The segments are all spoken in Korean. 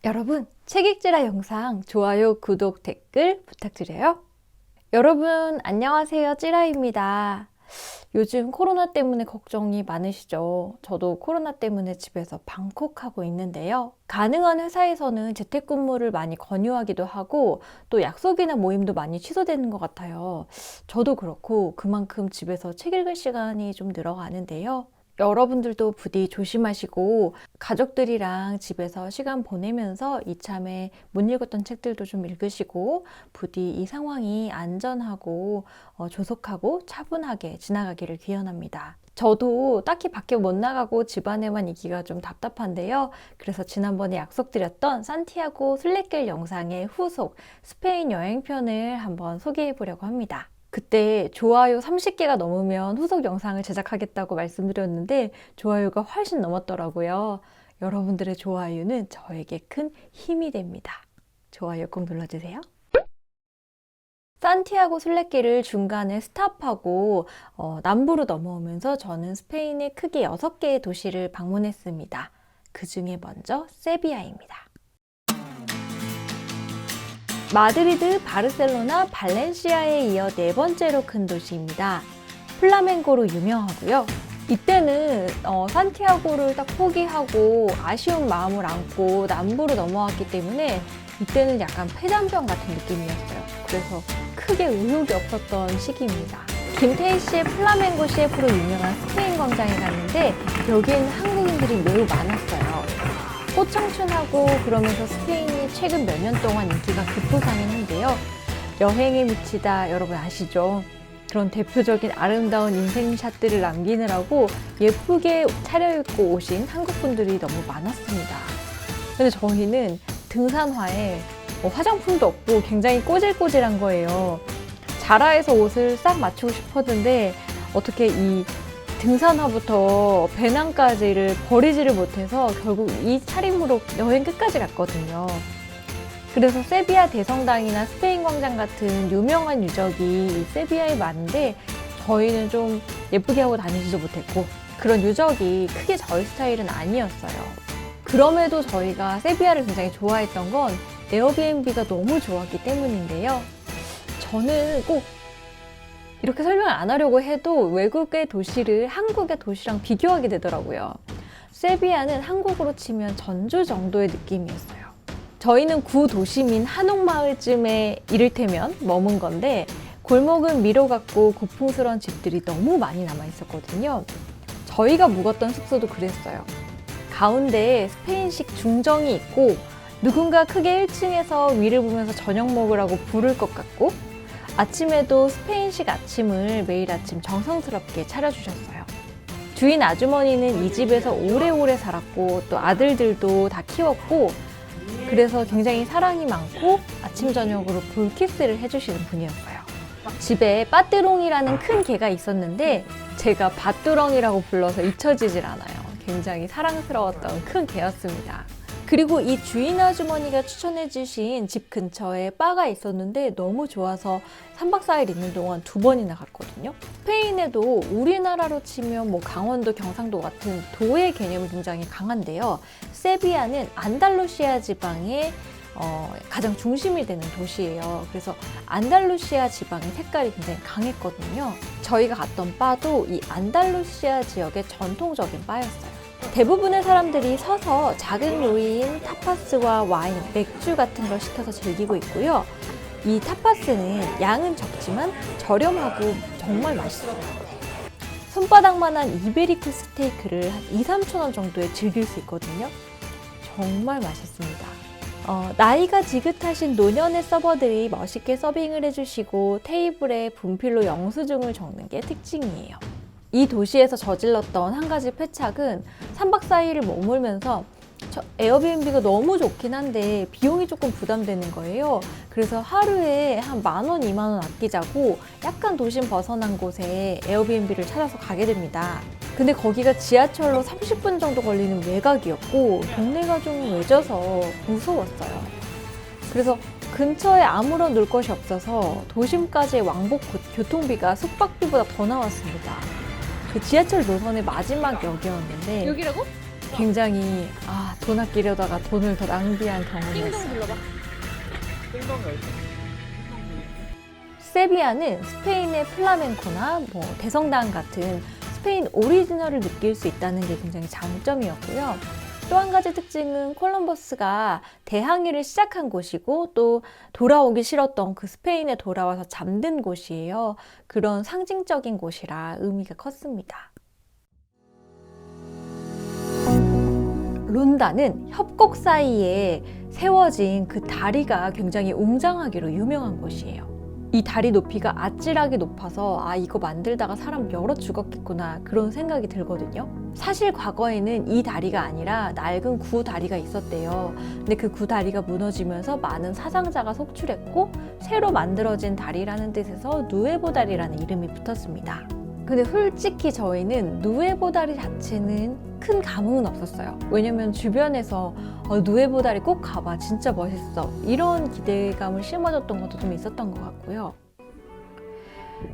여러분, 책 읽지라 영상 좋아요, 구독, 댓글 부탁드려요. 여러분, 안녕하세요. 찌라입니다. 요즘 코로나 때문에 걱정이 많으시죠? 저도 코로나 때문에 집에서 방콕하고 있는데요. 가능한 회사에서는 재택근무를 많이 권유하기도 하고 또 약속이나 모임도 많이 취소되는 것 같아요. 저도 그렇고 그만큼 집에서 책 읽을 시간이 좀 늘어가는데요. 여러분들도 부디 조심하시고 가족들이랑 집에서 시간 보내면서 이참에 못 읽었던 책들도 좀 읽으시고 부디 이 상황이 안전하고 조속하고 차분하게 지나가기를 기원합니다. 저도 딱히 밖에 못 나가고 집안에만 있기가 좀 답답한데요. 그래서 지난번에 약속드렸던 산티아고 순례길 영상의 후속 스페인 여행편을 한번 소개해 보려고 합니다. 그때 좋아요 30개가 넘으면 후속 영상을 제작하겠다고 말씀드렸는데 좋아요가 훨씬 넘었더라고요. 여러분들의 좋아요는 저에게 큰 힘이 됩니다. 좋아요 꼭 눌러주세요. 산티아고 순례길을 중간에 스탑하고 남부로 넘어오면서 저는 스페인의 크게 6개의 도시를 방문했습니다. 그 중에 먼저 세비야입니다. 마드리드, 바르셀로나, 발렌시아에 이어 4번째로 큰 도시입니다. 플라멩고로 유명하고요. 이때는 산티아고를 딱 포기하고 아쉬운 마음을 안고 남부로 넘어왔기 때문에 이때는 약간 폐잔병 같은 느낌이었어요. 그래서 크게 의욕이 없었던 시기입니다. 김태희 씨의 플라멩고 CF로 유명한 스페인 광장에 갔는데 여기에는 한국인들이 매우 많았어요. 꽃청춘하고 그러면서 스페인이 최근 몇 년 동안 인기가 급부상했는데요. 여행에 미치다 여러분 아시죠? 그런 대표적인 아름다운 인생샷들을 남기느라고 예쁘게 차려입고 오신 한국분들이 너무 많았습니다. 근데 저희는 등산화에 화장품도 없고 굉장히 꼬질꼬질한 거예요. 자라에서 옷을 싹 맞추고 싶었는데 어떻게 이 등산화부터 배낭까지를 버리지를 못해서 결국 이 차림으로 여행 끝까지 갔거든요. 그래서 세비야 대성당이나 스페인 광장 같은 유명한 유적이 이 세비야에 많은데 저희는 좀 예쁘게 하고 다니지도 못했고 그런 유적이 크게 저희 스타일은 아니었어요. 그럼에도 저희가 세비야를 굉장히 좋아했던 건 에어비앤비가 너무 좋았기 때문인데요. 저는 꼭 이렇게 설명을 안 하려고 해도 외국의 도시를 한국의 도시랑 비교하게 되더라고요. 세비야는 한국으로 치면 전주 정도의 느낌이었어요. 저희는 구도심인 한옥마을쯤에 이를테면 머문 건데 골목은 미로 같고 고풍스러운 집들이 너무 많이 남아 있었거든요. 저희가 묵었던 숙소도 그랬어요. 가운데에 스페인식 중정이 있고 누군가 크게 1층에서 위를 보면서 저녁 먹으라고 부를 것 같고 아침에도 스페인식 아침을 매일 아침 정성스럽게 차려주셨어요. 주인 아주머니는 이 집에서 오래오래 살았고 또 아들들도 다 키웠고 그래서 굉장히 사랑이 많고 아침 저녁으로 볼키스를 해주시는 분이었어요. 집에 빠뜨롱이라는 큰 개가 있었는데 제가 밭두렁이라고 불러서 잊혀지질 않아요. 굉장히 사랑스러웠던 큰 개였습니다. 그리고 이 주인 아주머니가 추천해주신 집 근처에 바가 있었는데 너무 좋아서 3박 4일 있는 동안 2번이나 갔거든요. 스페인에도 우리나라로 치면 뭐 강원도, 경상도 같은 도의 개념이 굉장히 강한데요. 세비야는 안달루시아 지방의 가장 중심이 되는 도시예요. 그래서 안달루시아 지방의 색깔이 굉장히 강했거든요. 저희가 갔던 바도 이 안달루시아 지역의 전통적인 바였어요. 대부분의 사람들이 서서 작은 요리인 타파스와 와인, 맥주 같은 걸 시켜서 즐기고 있고요. 이 타파스는 양은 적지만 저렴하고 정말 맛있어요. 손바닥만한 이베리코 스테이크를 한 2~3천 원 정도에 즐길 수 있거든요. 정말 맛있습니다. 나이가 지긋하신 노년의 서버들이 멋있게 서빙을 해주시고 테이블에 분필로 영수증을 적는 게 특징이에요. 이 도시에서 저질렀던 한 가지 패착은 3박 4일을 머물면서 에어비앤비가 너무 좋긴 한데 비용이 조금 부담되는 거예요. 그래서 하루에 한 10,000원, 20,000원 아끼자고 약간 도심 벗어난 곳에 에어비앤비를 찾아서 가게 됩니다. 근데 거기가 지하철로 30분 정도 걸리는 외곽이었고 동네가 좀 외져서 무서웠어요. 그래서 근처에 아무런 놀 것이 없어서 도심까지의 왕복 교통비가 숙박비보다 더 나왔습니다. 그 지하철 노선의 마지막 역이었는데 여기라고? 굉장히 돈 아끼려다가 돈을 더 낭비한 경험이었어요. 불러봐. 세비야는 스페인의 플라멩코나 대성당 같은 스페인 오리지널을 느낄 수 있다는 게 굉장히 장점이었고요. 또 한 가지 특징은 콜럼버스가 대항해를 시작한 곳이고 또 돌아오기 싫었던 그 스페인에 돌아와서 잠든 곳이에요. 그런 상징적인 곳이라 의미가 컸습니다. 론다는 협곡 사이에 세워진 그 다리가 굉장히 웅장하기로 유명한 곳이에요. 이 다리 높이가 아찔하게 높아서 이거 만들다가 사람 열어 죽었겠구나 그런 생각이 들거든요. 사실 과거에는 이 다리가 아니라 낡은 구다리가 있었대요. 근데 그 구다리가 무너지면서 많은 사상자가 속출했고 새로 만들어진 다리라는 뜻에서 누에보 다리라는 이름이 붙었습니다. 근데 솔직히 저희는 누에보 다리 자체는 큰 감흥은 없었어요. 왜냐면 주변에서 누에보 다리 꼭 가봐 진짜 멋있어 이런 기대감을 심어줬던 것도 좀 있었던 것 같고요.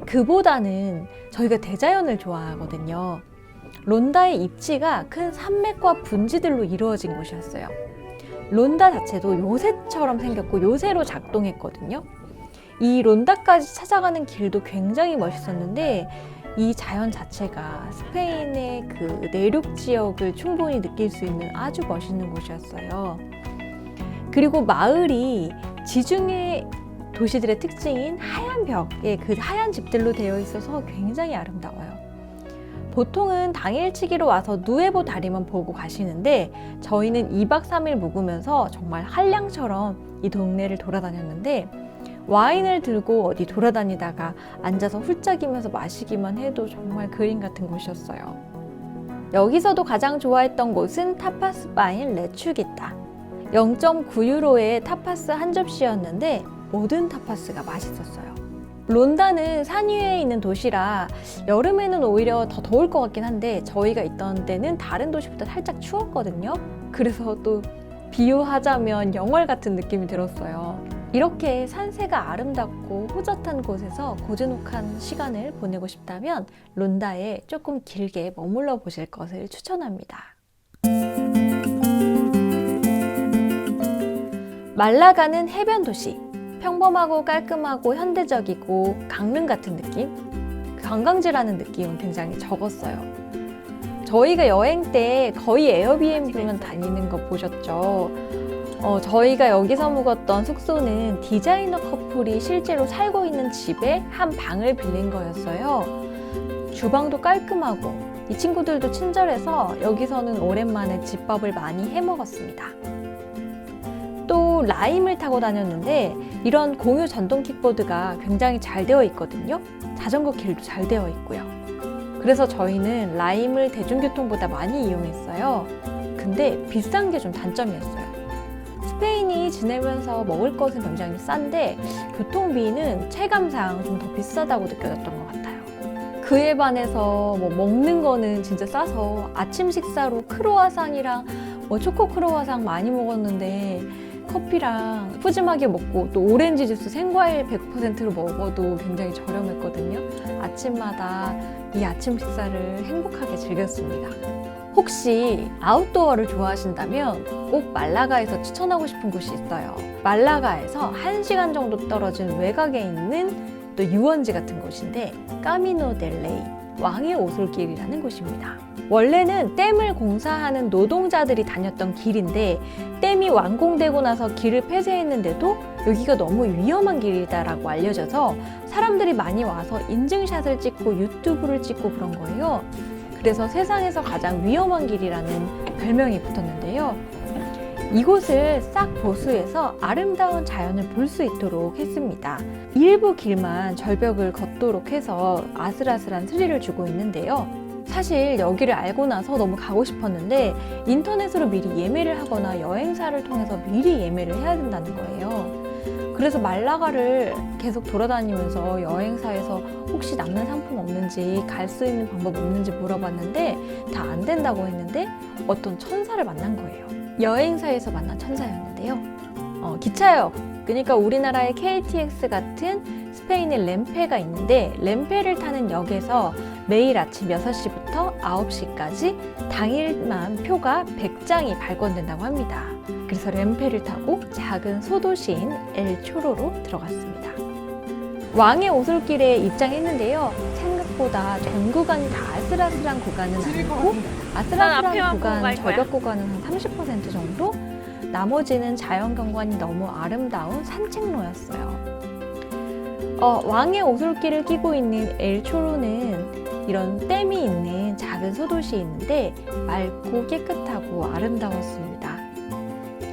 그보다는 저희가 대자연을 좋아하거든요. 론다의 입지가 큰 산맥과 분지들로 이루어진 곳이었어요. 론다 자체도 요새처럼 생겼고 요새로 작동했거든요. 이 론다까지 찾아가는 길도 굉장히 멋있었는데 이 자연 자체가 스페인의 그 내륙 지역을 충분히 느낄 수 있는 아주 멋있는 곳이었어요. 그리고 마을이 지중해 도시들의 특징인 하얀 벽에 그 하얀 집들로 되어 있어서 굉장히 아름다워요. 보통은 당일치기로 와서 누에보 다리만 보고 가시는데 저희는 2박 3일 묵으면서 정말 한량처럼 이 동네를 돌아다녔는데 와인을 들고 어디 돌아다니다가 앉아서 훌쩍이면서 마시기만 해도 정말 그림 같은 곳이었어요. 여기서도 가장 좋아했던 곳은 타파스 바인 레추기타. 0.9유로의 타파스 한 접시였는데 모든 타파스가 맛있었어요. 론다는 산 위에 있는 도시라 여름에는 오히려 더 더울 것 같긴 한데 저희가 있던 때는 다른 도시보다 살짝 추웠거든요. 그래서 또 비유하자면 영월 같은 느낌이 들었어요. 이렇게 산세가 아름답고 호젓한 곳에서 고즈넉한 시간을 보내고 싶다면 론다에 조금 길게 머물러 보실 것을 추천합니다. 말라가는 해변 도시. 평범하고 깔끔하고 현대적이고 강릉 같은 느낌? 관광지라는 느낌은 굉장히 적었어요. 저희가 여행 때 거의 에어비앤비만 다니는 거 보셨죠? 저희가 여기서 묵었던 숙소는 디자이너 커플이 실제로 살고 있는 집에 한 방을 빌린 거였어요. 주방도 깔끔하고 이 친구들도 친절해서 여기서는 오랜만에 집밥을 많이 해 먹었습니다. 또 라임을 타고 다녔는데 이런 공유 전동 킥보드가 굉장히 잘 되어 있거든요. 자전거 길도 잘 되어 있고요. 그래서 저희는 라임을 대중교통보다 많이 이용했어요. 근데 비싼 게 좀 단점이었어요. 스페인이 지내면서 먹을 것은 굉장히 싼데 교통비는 체감상 좀 더 비싸다고 느껴졌던 것 같아요. 그에 반해서 먹는 거는 진짜 싸서 아침 식사로 크로와상이랑 초코 크로와상 많이 먹었는데 커피랑 푸짐하게 먹고 또 오렌지 주스 생과일 100%로 먹어도 굉장히 저렴했거든요. 아침마다 이 아침 식사를 행복하게 즐겼습니다. 혹시 아웃도어를 좋아하신다면 꼭 말라가에서 추천하고 싶은 곳이 있어요. 말라가에서 1시간 정도 떨어진 외곽에 있는 또 유원지 같은 곳인데 까미노 델 레이, 왕의 오솔길이라는 곳입니다. 원래는 댐을 공사하는 노동자들이 다녔던 길인데 댐이 완공되고 나서 길을 폐쇄했는데도 여기가 너무 위험한 길이다라고 알려져서 사람들이 많이 와서 인증샷을 찍고 유튜브를 찍고 그런 거예요. 그래서 세상에서 가장 위험한 길이라는 별명이 붙었는데요. 이곳을 싹 보수해서 아름다운 자연을 볼 수 있도록 했습니다. 일부 길만 절벽을 걷도록 해서 아슬아슬한 스릴을 주고 있는데요. 사실 여기를 알고 나서 너무 가고 싶었는데 인터넷으로 미리 예매를 하거나 여행사를 통해서 미리 예매를 해야 된다는 거예요. 그래서 말라가를 계속 돌아다니면서 여행사에서 혹시 남는 상품 없는지 갈 수 있는 방법 없는지 물어봤는데 다 안 된다고 했는데 어떤 천사를 만난 거예요. 여행사에서 만난 천사였는데요. 기차역을 그러니까 우리나라의 KTX 같은 스페인의 렌페가 있는데 렌페를 타는 역에서 매일 아침 6시부터 9시까지 당일만 표가 100장이 발권된다고 합니다. 그래서 렌페를 타고 작은 소도시인 엘 초로로 들어갔습니다. 왕의 오솔길에 입장했는데요. 생각보다 전 구간이 다 아슬아슬한 구간은 아니고 아슬아슬한 구간, 저격 구간은 한 30% 정도? 나머지는 자연경관이 너무 아름다운 산책로였어요. 왕의 오솔길을 끼고 있는 엘초로는 이런 댐이 있는 작은 소도시에 있는데 맑고 깨끗하고 아름다웠습니다.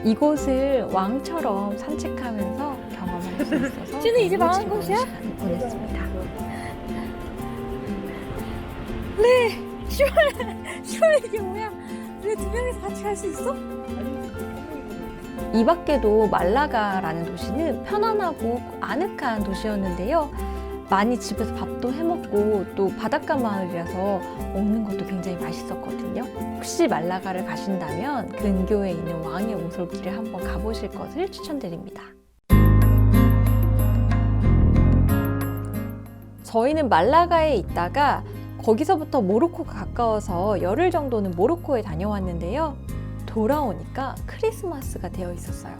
이곳을 왕처럼 산책하면서 경험할 수 있어서 쟤는 이제 망한 즐거운 곳이야? 시간을 보냈습니다. 시원해 이게 뭐야? 우리 두 명이서 같이 갈 수 있어? 이 밖에도 말라가라는 도시는 편안하고 아늑한 도시였는데요. 많이 집에서 밥도 해먹고 또 바닷가 마을이라서 먹는 것도 굉장히 맛있었거든요. 혹시 말라가를 가신다면 근교에 있는 왕의 오솔길을 한번 가보실 것을 추천드립니다. 저희는 말라가에 있다가 거기서부터 모로코가 가까워서 열흘 정도는 모로코에 다녀왔는데요. 돌아오니까 크리스마스가 되어 있었어요.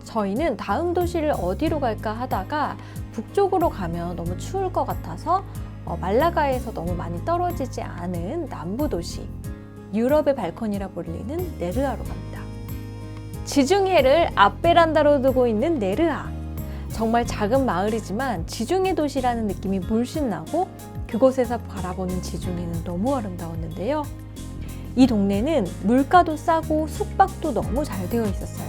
저희는 다음 도시를 어디로 갈까 하다가 북쪽으로 가면 너무 추울 것 같아서 말라가에서 너무 많이 떨어지지 않은 남부 도시, 유럽의 발코니라 불리는 네르아로 갑니다. 지중해를 앞베란다로 두고 있는 네르아. 정말 작은 마을이지만 지중해 도시라는 느낌이 물씬 나고 그곳에서 바라보는 지중해는 너무 아름다웠는데요. 이 동네는 물가도 싸고 숙박도 너무 잘 되어 있었어요.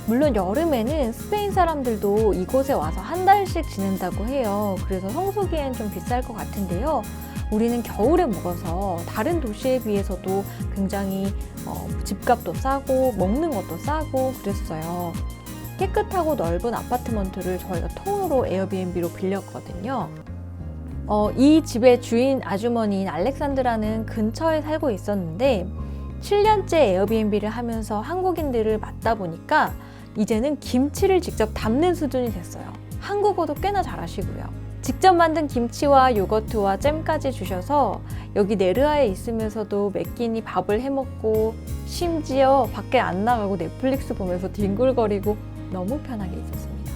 물론 여름에는 스페인 사람들도 이곳에 와서 한 달씩 지낸다고 해요. 그래서 성수기엔 좀 비쌀 것 같은데요. 우리는 겨울에 묵어서 다른 도시에 비해서도 굉장히 집값도 싸고 먹는 것도 싸고 그랬어요. 깨끗하고 넓은 아파트먼트를 저희가 통으로 에어비앤비로 빌렸거든요. 이 집의 주인 아주머니인 알렉산드라는 근처에 살고 있었는데 7년째 에어비앤비를 하면서 한국인들을 맡다 보니까 이제는 김치를 직접 담는 수준이 됐어요. 한국어도 꽤나 잘하시고요. 직접 만든 김치와 요거트와 잼까지 주셔서 여기 네르아에 있으면서도 매 끼니 밥을 해먹고 심지어 밖에 안 나가고 넷플릭스 보면서 뒹굴거리고 너무 편하게 있었습니다.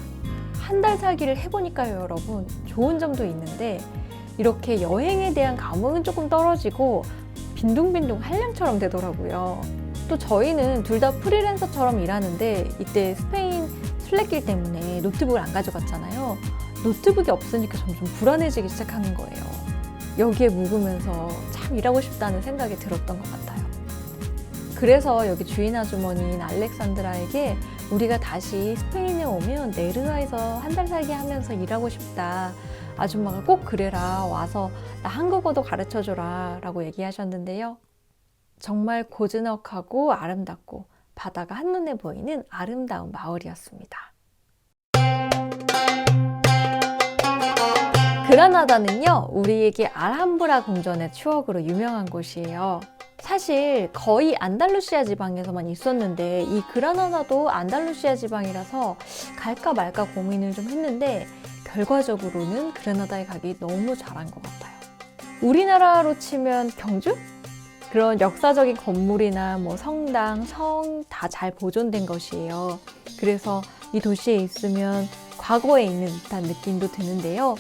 한 달 살기를 해보니까요, 여러분. 좋은 점도 있는데 이렇게 여행에 대한 감흥은 조금 떨어지고 빈둥빈둥 한량처럼 되더라고요. 또 저희는 둘 다 프리랜서처럼 일하는데 이때 스페인 순례길 때문에 노트북을 안 가져갔잖아요. 노트북이 없으니까 점점 불안해지기 시작하는 거예요. 여기에 묵으면서 참 일하고 싶다는 생각이 들었던 것 같아요. 그래서 여기 주인 아주머니인 알렉산드라에게 우리가 다시 스페인에 오면 네르아에서 한 달 살기 하면서 일하고 싶다. 아줌마가 꼭 그래라. 와서 나 한국어도 가르쳐줘라 라고 얘기하셨는데요. 정말 고즈넉하고 아름답고 바다가 한눈에 보이는 아름다운 마을이었습니다. 그라나다는요, 우리에게 알함브라 궁전의 추억으로 유명한 곳이에요. 사실 거의 안달루시아 지방에서만 있었는데 이 그라나다도 안달루시아 지방이라서 갈까 말까 고민을 좀 했는데 결과적으로는 그라나다에 가기 너무 잘한 것 같아요. 우리나라로 치면 경주? 그런 역사적인 건물이나 뭐 성당, 성 다 잘 보존된 것이에요. 그래서 이 도시에 있으면 과거에 있는 듯한 느낌도 드는데요.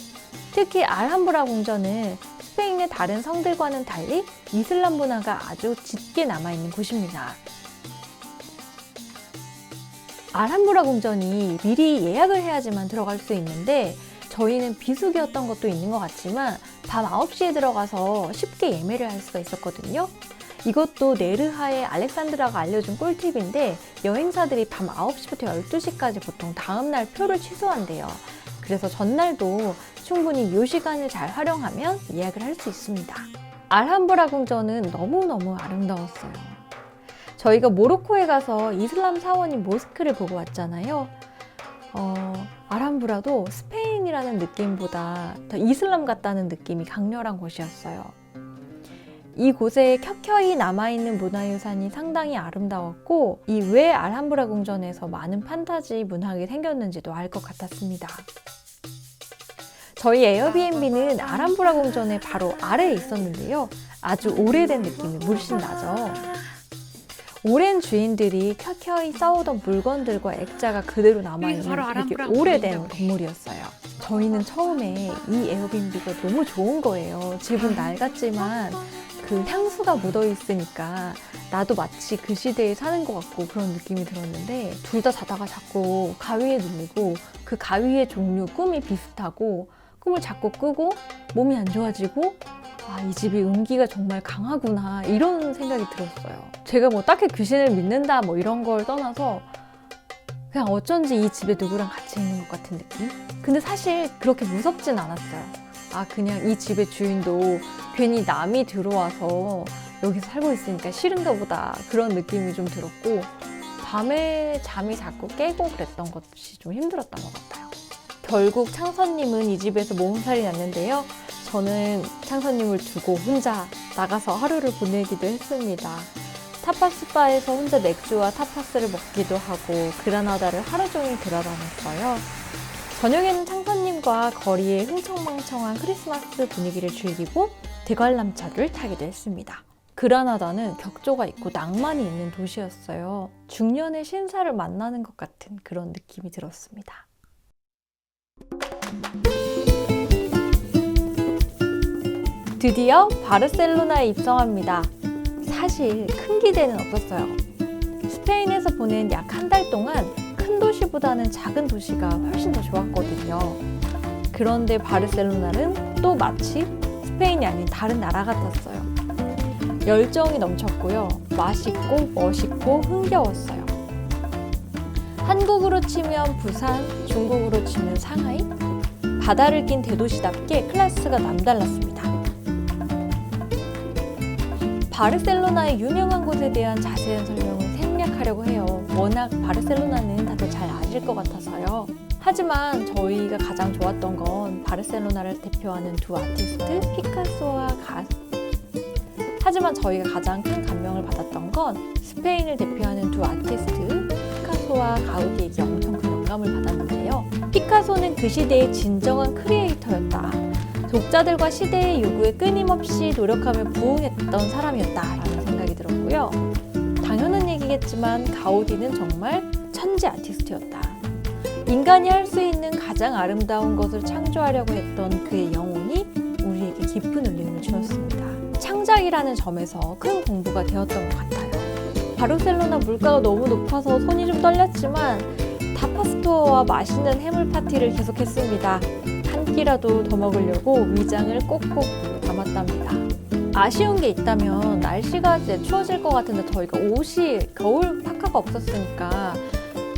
특히 알함브라 궁전은 스페인의 다른 성들과는 달리 이슬람 문화가 아주 짙게 남아있는 곳입니다. 알함브라 궁전이 미리 예약을 해야지만 들어갈 수 있는데 저희는 비수기였던 것도 있는 것 같지만 밤 9시에 들어가서 쉽게 예매를 할 수가 있었거든요. 이것도 네르하의 알렉산드라가 알려준 꿀팁인데 여행사들이 밤 9시부터 12시까지 보통 다음날 표를 취소한대요. 그래서 전날도 충분히 이 시간을 잘 활용하면 예약을 할 수 있습니다. 알함브라 궁전은 너무너무 아름다웠어요. 저희가 모로코에 가서 이슬람 사원인 모스크를 보고 왔잖아요. 알함브라도 스페인이라는 느낌보다 더 이슬람 같다는 느낌이 강렬한 곳이었어요. 이곳에 켜켜이 남아있는 문화유산이 상당히 아름다웠고 이 왜 알함브라 궁전에서 많은 판타지 문학이 생겼는지도 알 것 같았습니다. 저희 에어비앤비는 알함브라 궁전의 바로 아래에 있었는데요. 아주 오래된 느낌이 물씬 나죠. 오랜 주인들이 켜켜이 써오던 물건들과 액자가 그대로 남아있는 되게 오래된 건물이었어요. 저희는 처음에 이 에어비앤비가 너무 좋은 거예요. 집은 낡았지만 그 향수가 묻어 있으니까 나도 마치 그 시대에 사는 것 같고 그런 느낌이 들었는데 둘 다 자다가 자꾸 가위에 눌리고 그 가위의 종류 꿈이 비슷하고 꿈을 자꾸 꾸고 몸이 안 좋아지고 아, 이 집이 운기가 정말 강하구나 이런 생각이 들었어요. 제가 뭐 딱히 귀신을 믿는다 뭐 이런 걸 떠나서 그냥 어쩐지 이 집에 누구랑 같이 있는 것 같은 느낌? 근데 사실 그렇게 무섭진 않았어요. 아, 그냥 이 집의 주인도 괜히 남이 들어와서 여기서 살고 있으니까 싫은가 보다 그런 느낌이 좀 들었고 밤에 잠이 자꾸 깨고 그랬던 것이 좀 힘들었던 것 같아요. 결국 창선님은 이 집에서 몸살이 났는데요. 저는 창선님을 두고 혼자 나가서 하루를 보내기도 했습니다. 타파스바에서 혼자 맥주와 타파스를 먹기도 하고 그라나다를 하루 종일 돌아다녔어요. 저녁에는 창선님과 거리의 흥청망청한 크리스마스 분위기를 즐기고 대관람차를 타기도 했습니다. 그라나다는 격조가 있고 낭만이 있는 도시였어요. 중년의 신사를 만나는 것 같은 그런 느낌이 들었습니다. 드디어 바르셀로나에 입성합니다. 사실 큰 기대는 없었어요. 스페인에서 보낸 약 한 달 동안 큰 도시보다는 작은 도시가 훨씬 더 좋았거든요. 그런데 바르셀로나는 또 마치 스페인이 아닌 다른 나라 같았어요. 열정이 넘쳤고요. 맛있고 멋있고 흥겨웠어요. 한국으로 치면 부산, 중국으로 치면 상하이? 바다를 낀 대도시답게 클래스가 남달랐습니다. 바르셀로나의 유명한 곳에 대한 자세한 설명은 생략하려고 해요. 워낙 바르셀로나는 다들 잘 아실 것 같아서요. 하지만 저희가 가장 좋았던 건 바르셀로나를 대표하는 두 아티스트 피카소와 하지만 저희가 가장 큰 감명을 받았던 건 스페인을 대표하는 두 아티스트 피카소와 가우디에게 엄청 큰 영감을 받았는데요. 피카소는 그 시대의 진정한 크리에이터였다. 독자들과 시대의 요구에 끊임없이 노력하며 부응했던 사람이었다라는 생각이 들었고요. 당연한 얘기겠지만 가우디는 정말 천재 아티스트였다. 인간이 할 수 있는 가장 아름다운 것을 창조하려고 했던 그의 영혼이 우리에게 깊은 울림을 주었습니다. 창작이라는 점에서 큰 공부가 되었던 것 같아요. 바르셀로나 물가가 너무 높아서 손이 좀 떨렸지만 타파스토어와 맛있는 해물 파티를 계속했습니다. 한 끼라도 더 먹으려고 위장을 꼭꼭 담았답니다. 아쉬운 게 있다면 날씨가 이제 추워질 것 같은데 저희가 옷이 겨울 파카가 없었으니까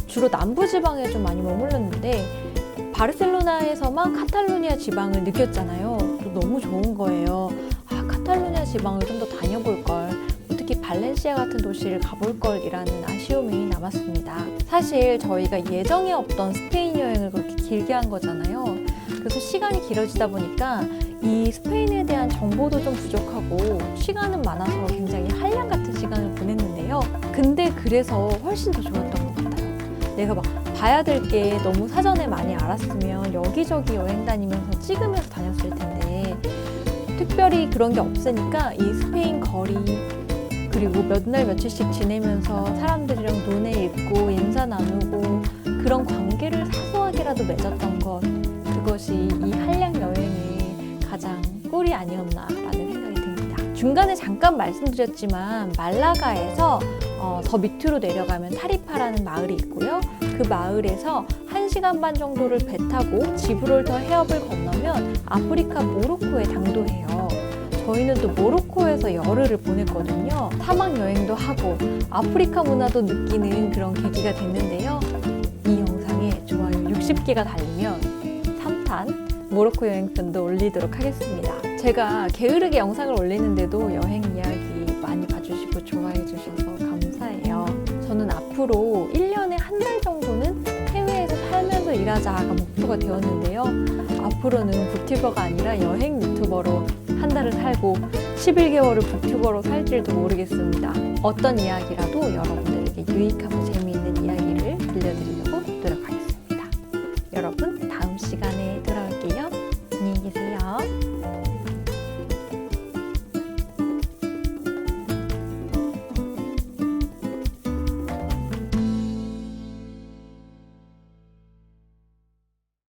주로 남부지방에 좀 많이 머물렀는데 바르셀로나에서만 카탈루니아 지방을 느꼈잖아요. 너무 좋은 거예요. 아, 카탈루니아 지방을 좀 더 다녀볼 걸, 특히 발렌시아 같은 도시를 가볼 걸이라는 아쉬움이 남았습니다. 사실 저희가 예정에 없던 스페인 여행을 그렇게 길게 한 거잖아요. 그래서 시간이 길어지다 보니까 이 스페인에 대한 정보도 좀 부족하고 시간은 많아서 굉장히 한량 같은 시간을 보냈는데요. 근데 그래서 훨씬 더 좋았던 것 같아요. 내가 막 봐야 될 게 너무 사전에 많이 알았으면 여기저기 여행 다니면서 찍으면서 다녔을 텐데 특별히 그런 게 없으니까 이 스페인 거리 그리고 몇 날 며칠씩 지내면서 사람들이랑 논에 읽고 인사 나누고 그런 관계를 사소하게라도 맺었던 것, 그것이 이 한량 여행의 가장 꿀이 아니었나라는 생각이 듭니다. 중간에 잠깐 말씀드렸지만 말라가에서 더 밑으로 내려가면 타리파라는 마을이 있고요. 그 마을에서 1시간 반 정도를 배 타고 지브롤터 해협을 건너면 아프리카 모로코에 당도해요. 저희는 또 모로코에서 열흘을 보냈거든요. 사막 여행도 하고 아프리카 문화도 느끼는 그런 계기가 됐는데요. 이 영상에 좋아요 60개가 달리면 3탄 모로코 여행편도 올리도록 하겠습니다. 제가 게으르게 영상을 올리는데도 여행 이야기 많이 봐주시고 좋아해 주셔서 감사해요. 저는 앞으로 1년에 한 달 정도는 해외에서 살면서 일하자가 목표가 되었는데요. 앞으로는 뷰티버가 아니라 여행 유튜버로 한 한 달을 살고 11개월을 북튜버로 살지도 모르겠습니다. 어떤 이야기라도 여러분들에게 유익한